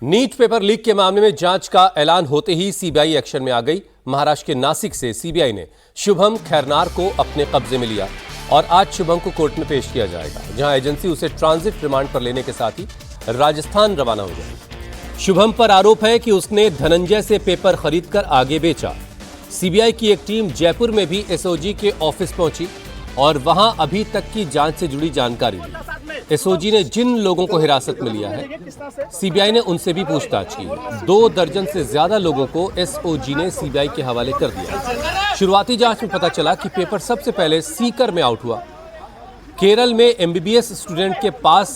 NEET paper leak के मामले में जांच का ऐलान होते ही सीबीआई एक्शन में आ गई। महाराष्ट्र के नासिक से सीबीआई ने शुभम खैरनार को अपने कब्जे में लिया और आज शुभम को कोर्ट में पेश किया जाएगा, जहां एजेंसी उसे ट्रांजिट रिमांड पर लेने के साथ ही राजस्थान रवाना हो जाएगी। शुभम पर आरोप है कि उसने धनंजय से पेपर खरीदकर आगे बेचा। सीबीआई की एक टीम जयपुर में भी एसओजी के ऑफिस पहुंची और वहां अभी तक की जांच से जुड़ी जानकारी ली। एसओजी ने जिन लोगों को हिरासत में लिया है, सीबीआई ने उनसे भी पूछताछ की है। 2 दर्जन से ज्यादा लोगों को एसओजी ने सीबीआई के हवाले कर दिया। शुरुआती जांच में पता चला कि पेपर सबसे पहले सीकर में आउट हुआ। केरल में एमबीबीएस स्टूडेंट के पास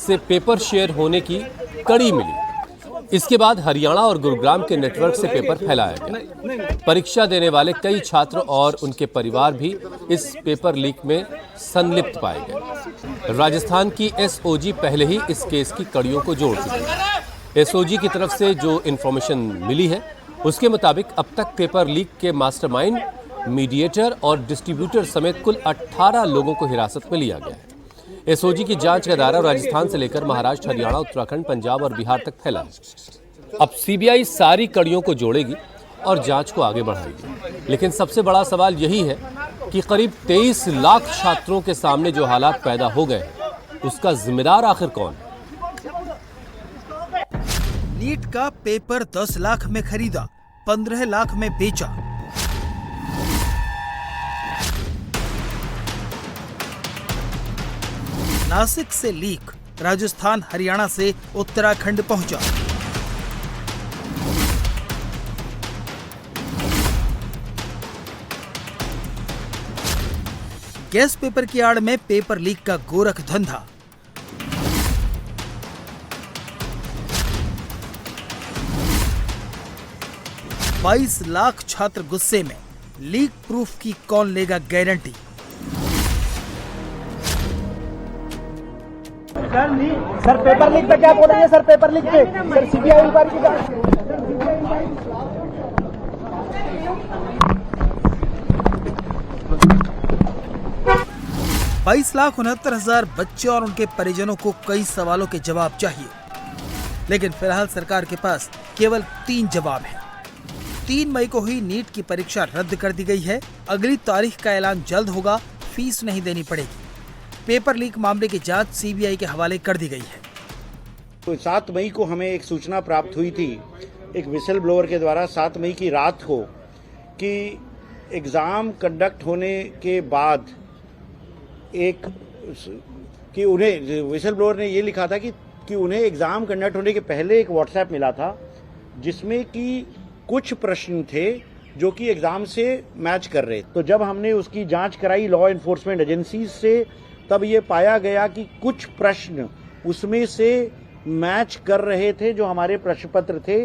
से पेपर शेयर होने की कड़ी मिली। इसके बाद हरियाणा और गुरुग्राम के नेटवर्क से पेपर फैलाया गया। परीक्षा देने वाले कई छात्र और उनके परिवार भी इस पेपर लीक में संलिप्त पाए गए। राजस्थान की एसओजी पहले ही इस केस की कड़ियों को जोड़ चुकी है। एसओजी की तरफ से जो इंफॉर्मेशन मिली है, उसके मुताबिक अब तक पेपर लीक के मास्टरमाइंड, मीडिएटर और डिस्ट्रीब्यूटर समेत कुल 18 लोगों को हिरासत में लिया गया है। एसओजी की जांच का दायरा राजस्थान से लेकर महाराष्ट्र, हरियाणा, उत्तराखंड, पंजाब और बिहार तक फैला है। अब सीबीआई सारी कड़ियों को जोड़ेगी और जांच को आगे बढ़ाएगी। लेकिन सबसे बड़ा सवाल यही है कि करीब 23 लाख छात्रों के सामने जो हालात पैदा हो गए, उसका जिम्मेदार आखिर कौन है? नीट का पेपर 10 लाख में खरीदा, 15 लाख में बेचा। नासिक से लीक, राजस्थान हरियाणा से उत्तराखंड पहुंचा। गैस पेपर की आड़ में पेपर लीक का गोरख धंधा। बाईस लाख छात्र गुस्से में, लीक प्रूफ की कौन लेगा गारंटी? सर पेपर लीक पे क्या बोलेंगे? सर पेपर लीक पे सर सीबीआई इंक्वायरी की 22,69,000 बच्चे और उनके परिजनों को कई सवालों के जवाब चाहिए, लेकिन फिलहाल सरकार के पास केवल 3 जवाब हैं। 3 मई को ही नीट की परीक्षा रद्द कर दी गई है। अगली तारीख का ऐलान जल्द होगा। फीस नहीं देनी पड़ेगी। पेपर लीक मामले की जांच सीबीआई के हवाले कर दी गई है। तो 7 मई को हमें एक सूचना प्राप्त हुई थी एक विसल ब्लोअर के द्वारा 7 मई की रात को कि एग्ज़ाम कंडक्ट होने के बाद उन्हें विसल ब्लोअर ने ये लिखा था कि उन्हें एग्ज़ाम कंडक्ट होने के पहले एक व्हाट्सएप मिला था, जिसमें कि कुछ प्रश्न थे जो कि एग्ज़ाम से मैच कर रहे। तो जब हमने उसकी जांच कराई लॉ एनफोर्समेंट एजेंसी से, तब ये पाया गया कि कुछ प्रश्न उसमें से मैच कर रहे थे जो हमारे प्रश्न पत्र थे,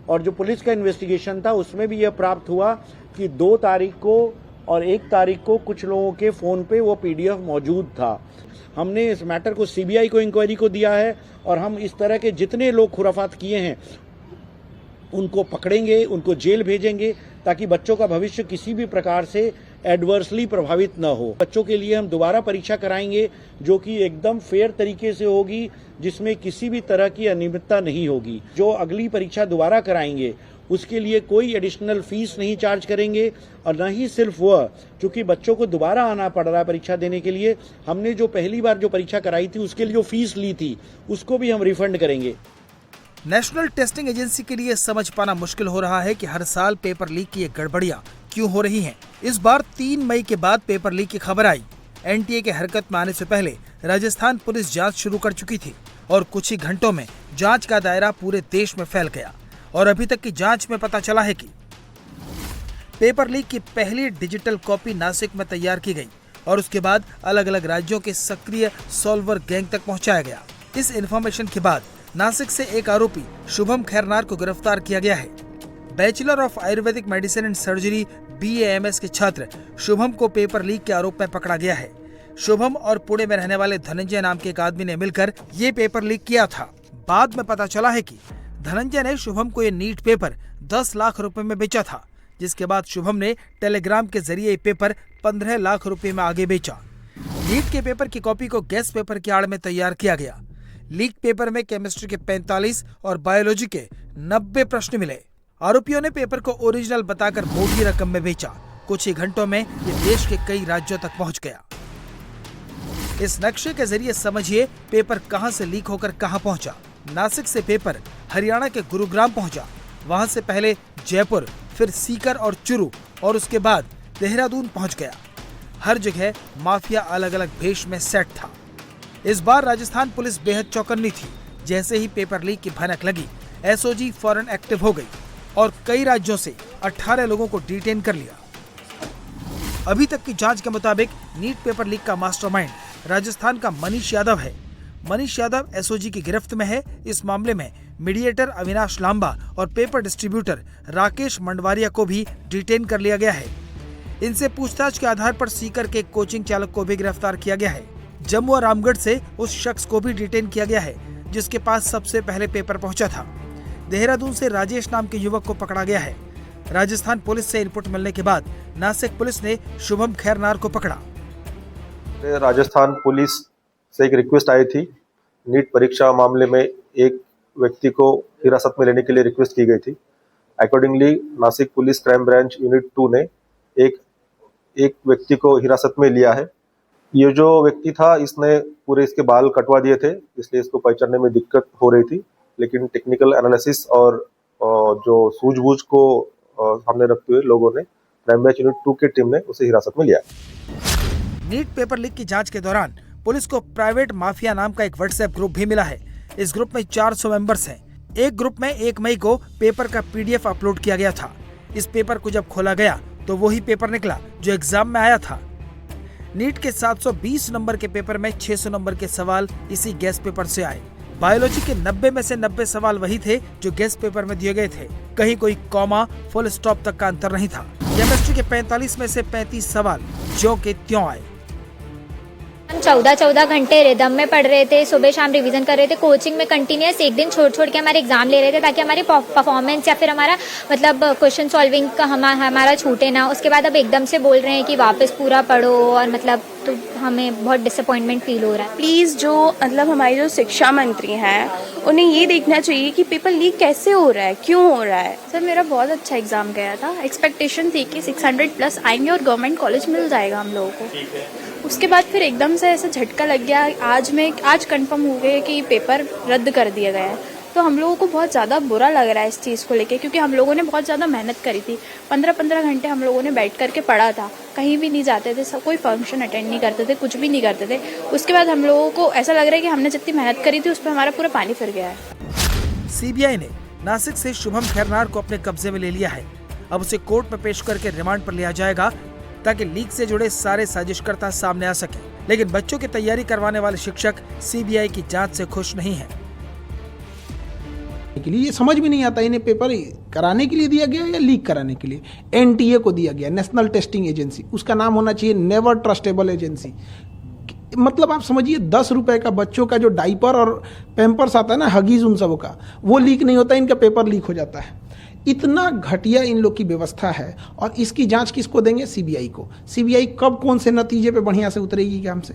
और जो पुलिस का इन्वेस्टिगेशन था उसमें भी यह प्राप्त हुआ कि 2 तारीख को और 1 तारीख को कुछ लोगों के फ़ोन पे वो पीडीएफ मौजूद था। हमने इस मैटर को सीबीआई को इंक्वायरी को दिया है और हम इस तरह के जितने लोग खुराफात किए हैं उनको पकड़ेंगे, उनको जेल भेजेंगे, ताकि बच्चों का भविष्य किसी भी प्रकार से एडवर्सली प्रभावित न हो। बच्चों के लिए हम दोबारा परीक्षा कराएंगे जो कि एकदम फेयर तरीके से होगी, जिसमें किसी भी तरह की अनियमितता नहीं होगी। जो अगली परीक्षा दोबारा कराएंगे उसके लिए कोई एडिशनल फीस नहीं चार्ज करेंगे, और न ही सिर्फ वह, चूंकि बच्चों को दोबारा आना पड़ रहा है परीक्षा देने के लिए, हमने जो पहली बार जो परीक्षा कराई थी उसके लिए जो फीस ली थी उसको भी हम रिफंड करेंगे। नेशनल टेस्टिंग एजेंसी के लिए समझ पाना मुश्किल हो रहा है कि हर साल पेपर लीक की ये गड़बड़ियां क्यों हो रही हैं। इस बार 3 मई के बाद पेपर लीक की खबर आई। एनटीए के हरकत में आने से पहले राजस्थान पुलिस जांच शुरू कर चुकी थी और कुछ ही घंटों में जांच का दायरा पूरे देश में फैल गया, और अभी तक की जांच में पता चला है कि पेपर लीक की पहली डिजिटल कॉपी नासिक में तैयार की गई और उसके बाद अलग अलग राज्यों के सक्रिय सॉल्वर गैंग तक पहुंचाया गया। इस इन्फॉर्मेशन के बाद नासिक से एक आरोपी शुभम खैरनार को गिरफ्तार किया गया है। Bachelor of Ayurvedic medicine and surgery BAMS के छात्र शुभम को पेपर लीक के आरोप में पकड़ा गया है। शुभम और पुणे में रहने वाले धनंजय नाम के एक आदमी ने मिलकर ये पेपर लीक किया था। बाद में पता चला है कि धनंजय ने शुभम को ये नीट पेपर 10 लाख रुपए में बेचा था, जिसके बाद शुभम ने टेलीग्राम के जरिए ये पेपर 15 लाख रुपए में आगे बेचा। नीट के पेपर की कॉपी को गैस पेपर की आड़ में तैयार किया गया। लीक पेपर में केमिस्ट्री के 45 और बायोलॉजी के 90 प्रश्न मिले। आरोपियों ने पेपर को ओरिजिनल बताकर मोटी रकम में बेचा। कुछ ही घंटों में ये देश के कई राज्यों तक पहुंच गया। इस नक्शे के जरिए समझिए पेपर कहां से लीक होकर कहां पहुंचा। नासिक से पेपर हरियाणा के गुरुग्राम पहुंचा। वहां से पहले जयपुर, फिर सीकर और चुरू और उसके बाद देहरादून पहुंच गया। हर जगह माफिया अलग अलग भेष में सेट था। इस बार राजस्थान पुलिस बेहद चौकन्नी थी। जैसे ही पेपर लीक की भनक लगी, एसओजी फौरन एक्टिव हो गई और कई राज्यों से 18 लोगों को डिटेन कर लिया। अभी तक की जांच के मुताबिक नीट पेपर लीक का मास्टरमाइंड राजस्थान का मनीष यादव है। मनीष यादव एसओजी की गिरफ्त में है। इस मामले में मीडिएटर अविनाश लांबा और पेपर डिस्ट्रीब्यूटर राकेश मंडवारिया को भी डिटेन कर लिया गया है। इनसे पूछताछ के आधार पर सीकर के कोचिंग चालक को भी गिरफ्तार किया गया है। जम्मू और रामगढ़ से उस शख्स को भी डिटेन किया गया है जिसके पास सबसे पहले पेपर पहुंचा था। देहरादून से राजेश नाम के युवक को पकड़ा गया है। राजस्थान पुलिस से इनपुट मिलने के बाद नासिक पुलिस ने शुभम खैरनार को पकड़ा। राजस्थान पुलिस से एक रिक्वेस्ट आई थी। नीट परीक्षा मामले में एक व्यक्ति को हिरासत में लेने के लिए रिक्वेस्ट की गई थी। Accordingly Nashik police crime branch unit 2 ने एक व्यक्ति को हिरासत में लिया है। ये जो व्यक्ति था इसने पूरे इसके बाल कटवा दिए थे, इसलिए इसको पहचानने में दिक्कत हो रही थी। लेकिन टेक्निकल एनालिसिस और जो सूझबूझ को सामने रखते हुए लोगों ने क्राइम ब्रांच यूनिट 2 की टीम ने उसे हिरासत में लिया। नीट पेपर लीक की जांच के दौरान पुलिस को प्राइवेट माफिया नाम का एक व्हाट्सएप ग्रुप भी मिला है। इस ग्रुप में 400 मेंबर्स हैं। एक ग्रुप में 1 मई को पेपर का PDF अपलोड किया गया था। इस पेपर को जब खोला गया तो वही पेपर निकला जो एग्जाम में आया था। नीट के 720 नंबर के पेपर में 600 नंबर के सवाल इसी गेस्ट पेपर से आए। बायोलॉजी के 90 में से 90 सवाल वही थे जो गेस्ट पेपर में दिए गए थे। कहीं कोई कॉमा, फुल स्टॉप तक का अंतर नहीं था। केमिस्ट्री के 45 में से 35 सवाल ज्यों के त्यों आए। हम 14 घंटे रिदम में पढ़ रहे थे, सुबह शाम रिवीजन कर रहे थे, कोचिंग में कंटिन्यूस एक दिन छोड़ के हमारे एग्जाम ले रहे थे ताकि हमारी परफॉर्मेंस या फिर हमारा मतलब क्वेश्चन सॉल्विंग का हमारा छूटे ना। उसके बाद अब एकदम से बोल रहे हैं कि वापस पूरा पढ़ो और मतलब तो हमें बहुत डिसअपॉइंटमेंट फील हो रहा है। प्लीज़ जो मतलब हमारे जो शिक्षा मंत्री हैं उन्हें ये देखना चाहिए कि पेपर लीक कैसे हो रहा है, क्यों हो रहा है। सर मेरा बहुत अच्छा एग्जाम गया था। एक्सपेक्टेशन थी कि 600+ आएंगे और गवर्नमेंट कॉलेज मिल जाएगा हम लोगों को। उसके बाद फिर एकदम से ऐसा झटका लग गया। आज कंफर्म हो गया कि पेपर रद्द कर दिया गया है। तो हम लोगों को बहुत ज़्यादा बुरा लग रहा है इस चीज़ को लेके, क्योंकि हम लोगों ने बहुत ज़्यादा मेहनत करी थी। 15-15 घंटे हम लोगों ने बैठ करके पढ़ा था। कहीं भी नहीं जाते थे, सब कोई फंक्शन अटेंड नहीं करते थे, कुछ भी नहीं करते थे। उसके बाद हम लोगों को ऐसा लग रहा है कि हमने जितनी मेहनत करी थी उस पर हमारा पूरा पानी फिर गया है। सीबीआई ने नासिक से शुभम खैरनार को अपने कब्जे में ले लिया है। अब उसे कोर्ट में पेश करके रिमांड पर लिया जाएगा ताकि लीक से जुड़े सारे साजिशकर्ता सामने आ सके। लेकिन बच्चों की तैयारी करवाने वाले शिक्षक सीबीआई की जांच से खुश नहीं है। के लिए ये समझ में नहीं आता इन्हें पेपर कराने के लिए दिया गया या लीक कराने के लिए। एनटीए को दिया गया, नेशनल टेस्टिंग एजेंसी, उसका नाम होना चाहिए नेवर ट्रस्टेबल एजेंसी। मतलब आप समझिए 10 रुपए का बच्चों का जो डाइपर और पैम्पर्स आता है ना, हगीज उन सब का, वो लीक नहीं होता, इनका पेपर लीक हो जाता है। इतना घटिया इन लोग की व्यवस्था है। और इसकी जांच किसको देंगे? सीबीआई को। सीबीआई कब कौन से नतीजे पे बढ़िया से उतरेगी काम से,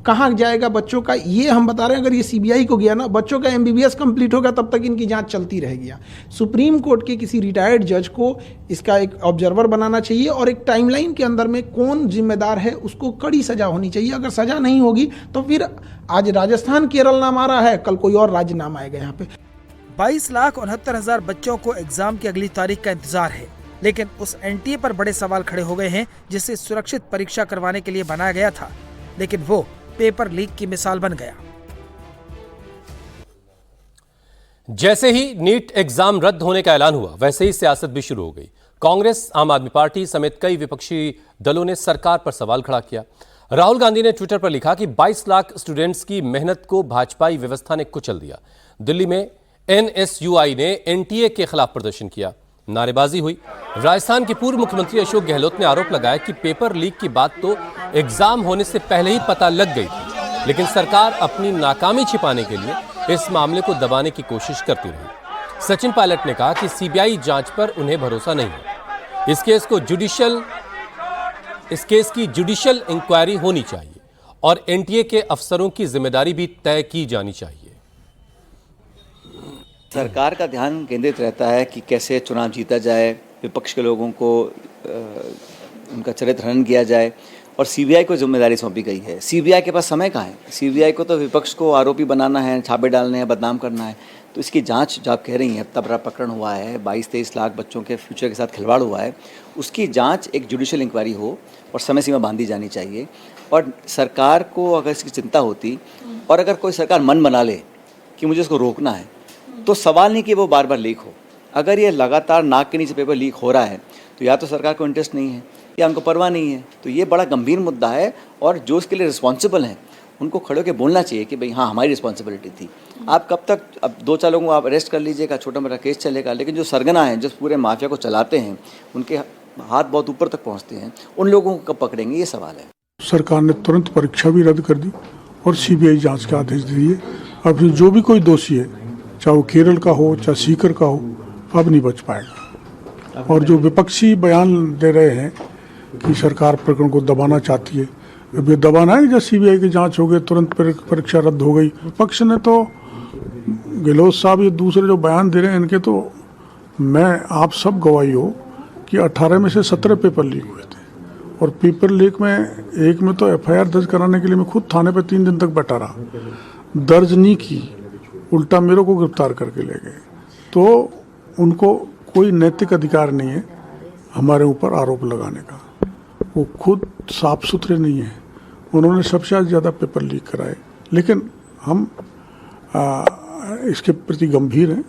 कहाँ जाएगा बच्चों का, ये हम बता रहे हैं। अगर ये सीबीआई को गया ना, बच्चों का MBBS कंप्लीट होगा तब तक इनकी जांच चलती रहेगी। सुप्रीम कोर्ट के किसी रिटायर्ड जज को इसका एक ऑब्जर्वर बनाना चाहिए और एक टाइमलाइन के अंदर में कौन जिम्मेदार है उसको कड़ी सजा होनी चाहिए। अगर सजा नहीं होगी तो फिर आज राजस्थान केरल नाम आ रहा है, कल कोई और राज्य नाम आएगा यहाँ पे। 22,69,000 बच्चों को एग्जाम की अगली तारीख का इंतजार है। लेकिन उस एनटीए पर बड़े सवाल खड़े हो गए हैं जिसे सुरक्षित परीक्षा करवाने के लिए बनाया गया था, लेकिन वो पेपर लीक की मिसाल बन गया। जैसे ही नीट एग्जाम रद्द होने का ऐलान हुआ, वैसे ही सियासत भी शुरू हो गई। कांग्रेस, आम आदमी पार्टी समेत कई विपक्षी दलों ने सरकार पर सवाल खड़ा किया। राहुल गांधी ने ट्विटर पर लिखा कि 22 लाख स्टूडेंट्स की मेहनत को भाजपाई व्यवस्था ने कुचल दिया। दिल्ली में NSUI ने NTA के खिलाफ प्रदर्शन किया, नारेबाजी हुई। राजस्थान के पूर्व मुख्यमंत्री अशोक गहलोत ने आरोप लगाया कि पेपर लीक की बात तो एग्जाम होने से पहले ही पता लग गई थी, लेकिन सरकार अपनी नाकामी छिपाने के लिए इस मामले को दबाने की कोशिश करती रही। सचिन पायलट ने कहा कि सीबीआई जांच पर उन्हें भरोसा नहीं है। इस केस की जुडिशियल इंक्वायरी होनी चाहिए और NTA के अफसरों की जिम्मेदारी भी तय की जानी चाहिए। सरकार का ध्यान केंद्रित रहता है कि कैसे चुनाव जीता जाए, विपक्ष के लोगों को उनका चरित्र हनन किया जाए और सीबीआई को जिम्मेदारी सौंपी गई है। सीबीआई के पास समय कहाँ है? सीबीआई को तो विपक्ष को आरोपी बनाना है, छापे डालने हैं, बदनाम करना है। तो इसकी जांच जो आप कह रही हैं, तब प्रकरण हुआ है, 22-23 लाख बच्चों के फ्यूचर के साथ खिलवाड़ हुआ है, उसकी जांच एक जुडिशियल इंक्वायरी हो और समय सीमा बांधी जानी चाहिए। और सरकार को अगर इसकी चिंता होती और अगर कोई सरकार मन बना ले कि मुझे इसको रोकना है, तो सवाल नहीं कि वो बार बार लीक हो। अगर ये लगातार नाक के नीचे पेपर लीक हो रहा है तो या तो सरकार को इंटरेस्ट नहीं है या उनको परवाह नहीं है। तो ये बड़ा गंभीर मुद्दा है और जो इसके लिए रिस्पॉन्सिबल हैं उनको खड़े होकर बोलना चाहिए कि भाई हाँ, हमारी रिस्पॉन्सिबिलिटी थी। आप कब तक, अब 2-4 लोगों को आप अरेस्ट कर लीजिएगा, छोटा मोटा केस चलेगा, लेकिन जो सरगना है, जो पूरे माफिया को चलाते हैं, उनके हाथ बहुत ऊपर तक पहुँचते हैं, उन लोगों को कब पकड़ेंगे, ये सवाल है। सरकार ने तुरंत परीक्षा भी रद्द कर दी और सीबीआई जांच के आदेश दिए। अब जो भी कोई दोषी है, चाहे वो केरल का हो चाहे सीकर का हो, अब नहीं बच पाएगा। और जो विपक्षी बयान दे रहे हैं कि सरकार प्रकरण को दबाना चाहती है, अब ये दबाना है। जब सीबीआई की जांच हो गई तुरंत परीक्षा रद्द हो गई। विपक्ष ने तो, गहलोत साहब ये दूसरे जो बयान दे रहे हैं इनके, तो मैं आप सब गवाही हो कि 18 में से 17 पेपर लीक हुए थे और पेपर लीक में एक में तो एफआईआर दर्ज कराने के लिए मैं खुद थाने पे 3 दिन तक बैठा रहा, दर्ज नहीं की, उल्टा मेरे को गिरफ्तार करके ले गए। तो उनको कोई नैतिक अधिकार नहीं है हमारे ऊपर आरोप लगाने का। वो खुद साफ सुथरे नहीं है, उन्होंने सबसे ज़्यादा पेपर लीक कराए। लेकिन हम इसके प्रति गंभीर हैं।